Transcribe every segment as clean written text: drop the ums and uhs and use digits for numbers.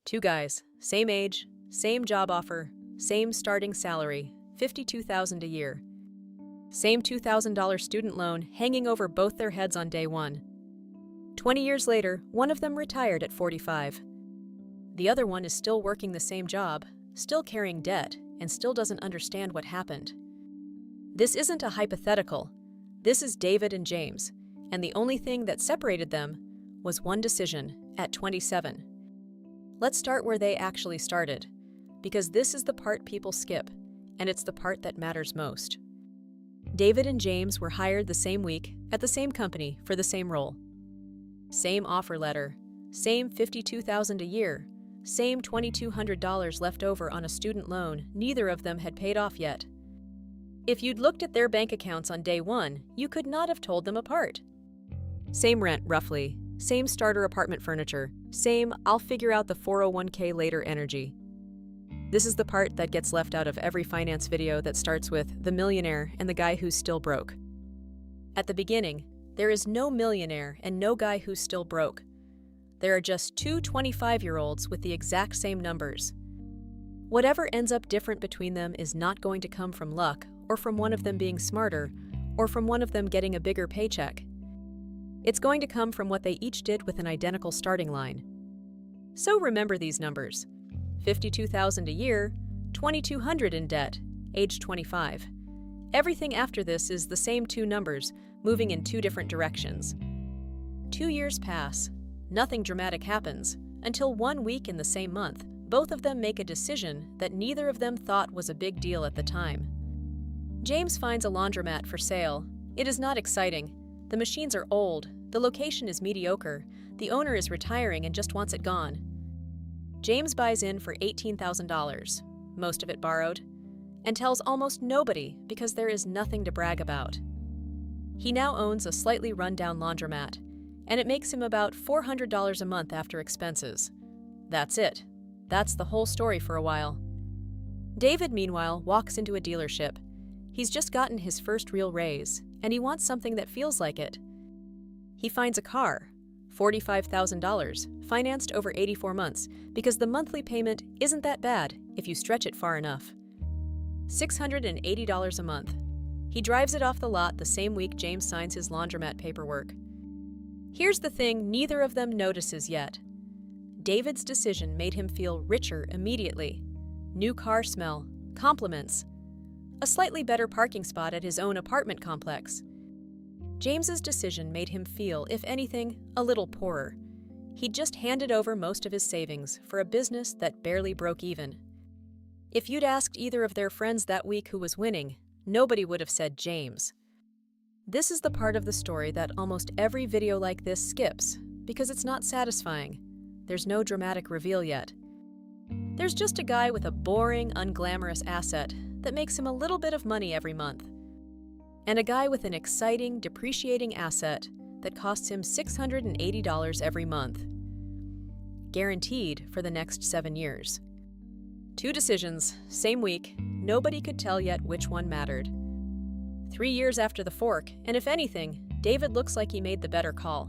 Two guys, same age, same job offer, same starting salary, $52,000 a year. Same $2,000 student loan hanging over both their heads on day one. 20 years later, one of them retired at 45. The other one is still working the same job, still carrying debt, and still doesn't understand what happened. This isn't a hypothetical. This is David and James, and the only thing that separated them was one decision at 27. Let's start where they actually started, because this is the part people skip, and it's the part that matters most. David and James were hired the same week at the same company for the same role. Same offer letter, same $52,000 a year, same $2,200 left over on a student loan neither of them had paid off yet. If you'd looked at their bank accounts on day one, you could not have told them apart. Same rent, roughly, same starter apartment furniture, same I'll figure out the 401k later energy. This is the part that gets left out of every finance video that starts with the millionaire and the guy who's still broke. At the beginning, there is no millionaire and no guy who's still broke. There are just two 25-year-olds with the exact same numbers. Whatever ends up different between them is not going to come from luck or from one of them being smarter or from one of them getting a bigger paycheck. It's going to come from what they each did with an identical starting line. So remember these numbers. $52,000 a year, $2,200 in debt, age 25. Everything after this is the same two numbers, moving in two different directions. 2 years pass. Nothing dramatic happens, until 1 week in the same month, both of them make a decision that neither of them thought was a big deal at the time. James finds a laundromat for sale. It is not exciting. The machines are old, the location is mediocre, the owner is retiring and just wants it gone. James buys in for $18,000, most of it borrowed, and tells almost nobody because there is nothing to brag about. He now owns a slightly run-down laundromat, and it makes him about $400 a month after expenses. That's it. That's the whole story for a while. David, meanwhile, walks into a dealership. He's just gotten his first real raise, and he wants something that feels like it. He finds a car, $45,000, financed over 84 months, because the monthly payment isn't that bad if you stretch it far enough. $680 a month. He drives it off the lot the same week James signs his laundromat paperwork. Here's the thing neither of them notices yet. David's decision made him feel richer immediately. New car smell, compliments, a slightly better parking spot at his own apartment complex. James's decision made him feel, if anything, a little poorer. He'd just handed over most of his savings for a business that barely broke even. If you'd asked either of their friends that week who was winning, nobody would have said James. This is the part of the story that almost every video like this skips, because it's not satisfying. There's no dramatic reveal yet. There's just a guy with a boring, unglamorous asset that makes him a little bit of money every month, and a guy with an exciting, depreciating asset that costs him $680 every month, guaranteed for the next 7 years. Two decisions, same week, nobody could tell yet which one mattered. 3 years after the fork, and if anything, David looks like he made the better call.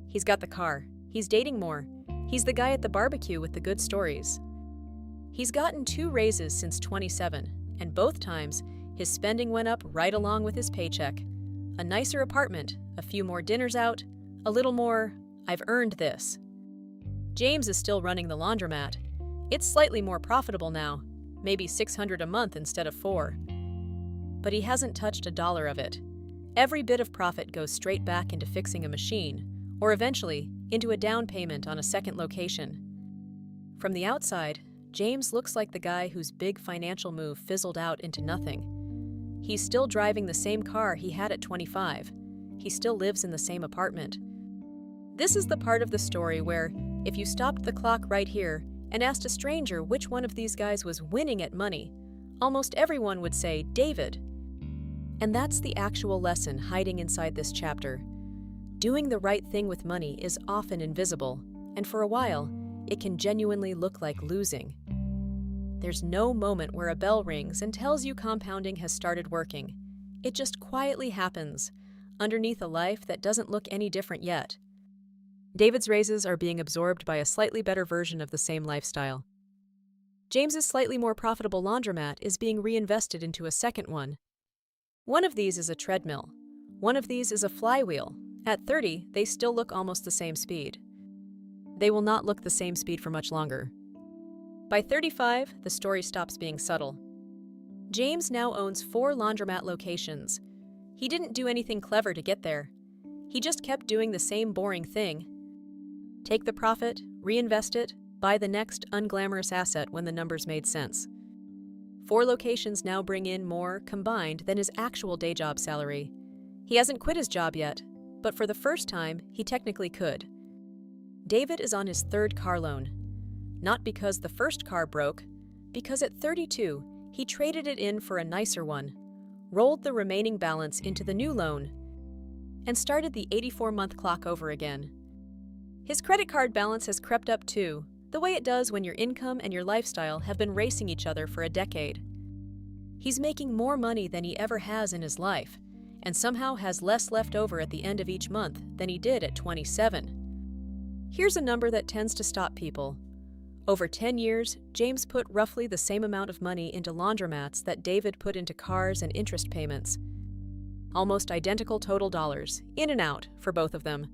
He's got the car, he's dating more, he's the guy at the barbecue with the good stories. He's gotten 2 raises since 27, and both times, his spending went up right along with his paycheck. A nicer apartment, a few more dinners out, a little more, I've earned this. James is still running the laundromat. It's slightly more profitable now, maybe $600 a month instead of $4. But he hasn't touched a dollar of it. Every bit of profit goes straight back into fixing a machine, or eventually, into a down payment on a second location. From the outside, James looks like the guy whose big financial move fizzled out into nothing. He's still driving the same car he had at 25. He still lives in the same apartment. This is the part of the story where, if you stopped the clock right here and asked a stranger which one of these guys was winning at money, almost everyone would say David. And that's the actual lesson hiding inside this chapter. Doing the right thing with money is often invisible, and for a while, it can genuinely look like losing. There's no moment where a bell rings and tells you compounding has started working. It just quietly happens, underneath a life that doesn't look any different yet. David's raises are being absorbed by a slightly better version of the same lifestyle. James's slightly more profitable laundromat is being reinvested into a second one. One of these is a treadmill. One of these is a flywheel. At 30, they still look almost the same speed. They will not look the same speed for much longer. By 35, the story stops being subtle. James now owns 4 laundromat locations. He didn't do anything clever to get there. He just kept doing the same boring thing. Take the profit, reinvest it, buy the next unglamorous asset when the numbers made sense. 4 locations now bring in more, combined, than his actual day job salary. He hasn't quit his job yet, but for the first time, he technically could. David is on his 3rd car loan. Not because the first car broke, because at 32, he traded it in for a nicer one, rolled the remaining balance into the new loan, and started the 84-month clock over again. His credit card balance has crept up too, the way it does when your income and your lifestyle have been racing each other for a decade. He's making more money than he ever has in his life, and somehow has less left over at the end of each month than he did at 27. Here's a number that tends to stop people. Over 10 years, James put roughly the same amount of money into laundromats that David put into cars and interest payments. Almost identical total dollars, in and out, for both of them.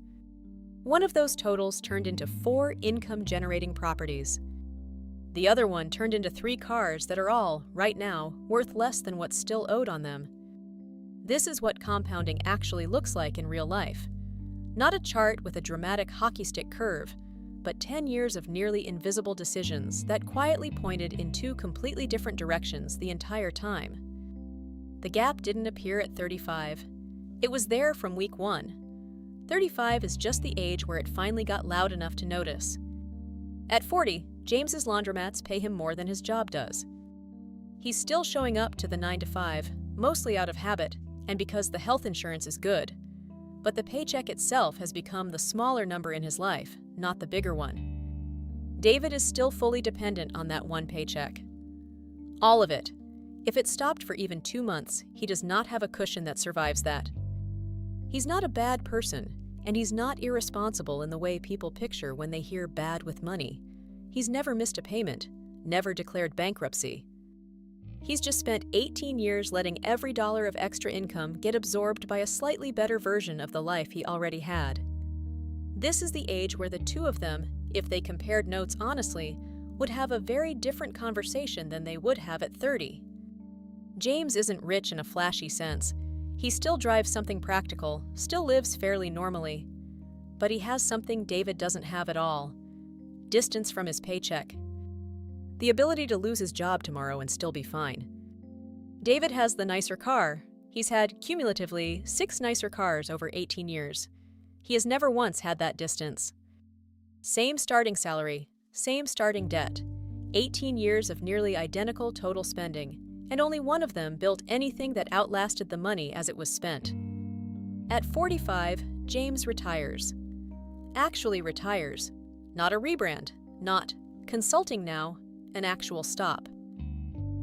One of those totals turned into 4 income-generating properties. The other one turned into 3 cars that are all, right now, worth less than what's still owed on them. This is what compounding actually looks like in real life. Not a chart with a dramatic hockey stick curve, but 10 years of nearly invisible decisions that quietly pointed in 2 completely different directions the entire time. The gap didn't appear at 35. It was there from week 1. 35 is just the age where it finally got loud enough to notice. At 40, James's laundromats pay him more than his job does. He's still showing up to the 9 to 5, mostly out of habit and because the health insurance is good. But the paycheck itself has become the smaller number in his life, not the bigger one. David is still fully dependent on that one paycheck. All of it. If it stopped for even 2 months, he does not have a cushion that survives that. He's not a bad person, and he's not irresponsible in the way people picture when they hear bad with money. He's never missed a payment, never declared bankruptcy. He's just spent 18 years letting every dollar of extra income get absorbed by a slightly better version of the life he already had. This is the age where the 2 of them, if they compared notes honestly, would have a very different conversation than they would have at 30. James isn't rich in a flashy sense. He still drives something practical, still lives fairly normally. But he has something David doesn't have at all: distance from his paycheck. The ability to lose his job tomorrow and still be fine. David has the nicer car. He's had, cumulatively, 6 nicer cars over 18 years. He has never once had that distance. Same starting salary, same starting debt, 18 years of nearly identical total spending, and only one of them built anything that outlasted the money as it was spent. At 45, James retires. Actually retires. Not a rebrand, not consulting now, an actual stop.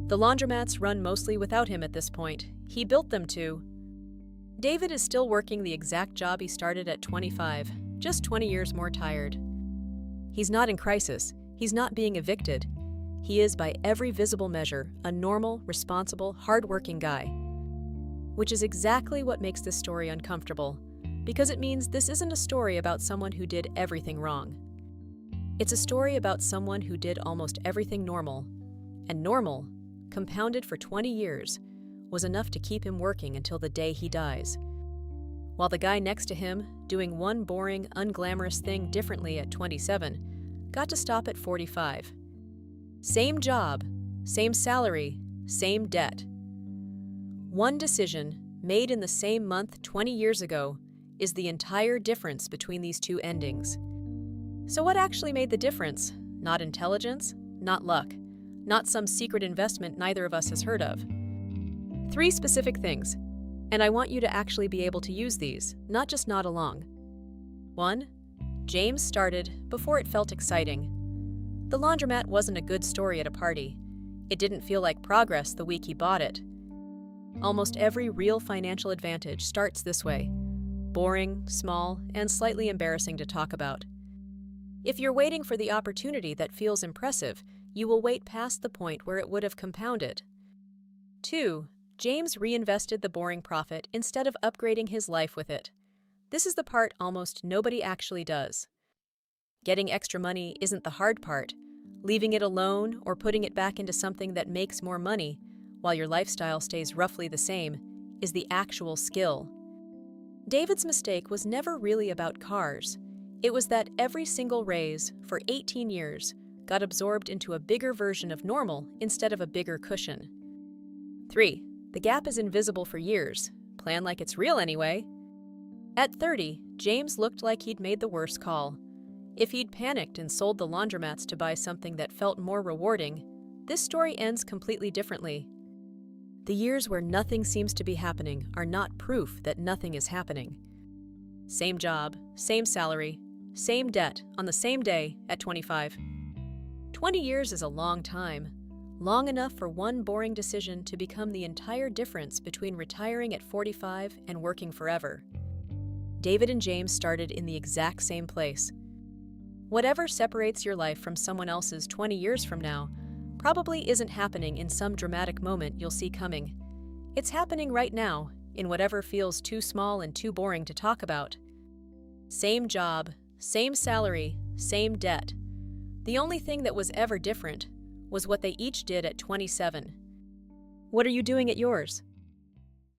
The laundromats run mostly without him at this point. He built them to. David is still working the exact job he started at 25, just 20 years more tired. He's not in crisis. He's not being evicted. He is, by every visible measure, a normal, responsible, hard-working guy. Which is exactly what makes this story uncomfortable, because it means this isn't a story about someone who did everything wrong. It's a story about someone who did almost everything normal, and normal, compounded for 20 years, was enough to keep him working until the day he dies. While the guy next to him, doing one boring, unglamorous thing differently at 27, got to stop at 45. Same job, same salary, same debt. One decision, made in the same month 20 years ago, is the entire difference between these 2 endings. So what actually made the difference? Not intelligence, not luck, not some secret investment neither of us has heard of. 3 specific things, and I want you to actually be able to use these, not just nod along. 1. James started before it felt exciting. The laundromat wasn't a good story at a party. It didn't feel like progress the week he bought it. Almost every real financial advantage starts this way: boring, small, and slightly embarrassing to talk about. If you're waiting for the opportunity that feels impressive, you will wait past the point where it would have compounded. 2. James reinvested the boring profit instead of upgrading his life with it. This is the part almost nobody actually does. Getting extra money isn't the hard part. Leaving it alone or putting it back into something that makes more money, while your lifestyle stays roughly the same, is the actual skill. David's mistake was never really about cars. It was that every single raise, for 18 years, got absorbed into a bigger version of normal instead of a bigger cushion. 3. The gap is invisible for years. Plan like it's real anyway. At 30, James looked like he'd made the worst call. If he'd panicked and sold the laundromats to buy something that felt more rewarding, this story ends completely differently. The years where nothing seems to be happening are not proof that nothing is happening. Same job, same salary, same debt on the same day at 25. 20 years is a long time. Long enough for one boring decision to become the entire difference between retiring at 45 and working forever. David and James started in the exact same place. Whatever separates your life from someone else's 20 years from now probably isn't happening in some dramatic moment you'll see coming. It's happening right now, in whatever feels too small and too boring to talk about. Same job, same salary, same debt. The only thing that was ever different was what they each did at 27. What are you doing at yours?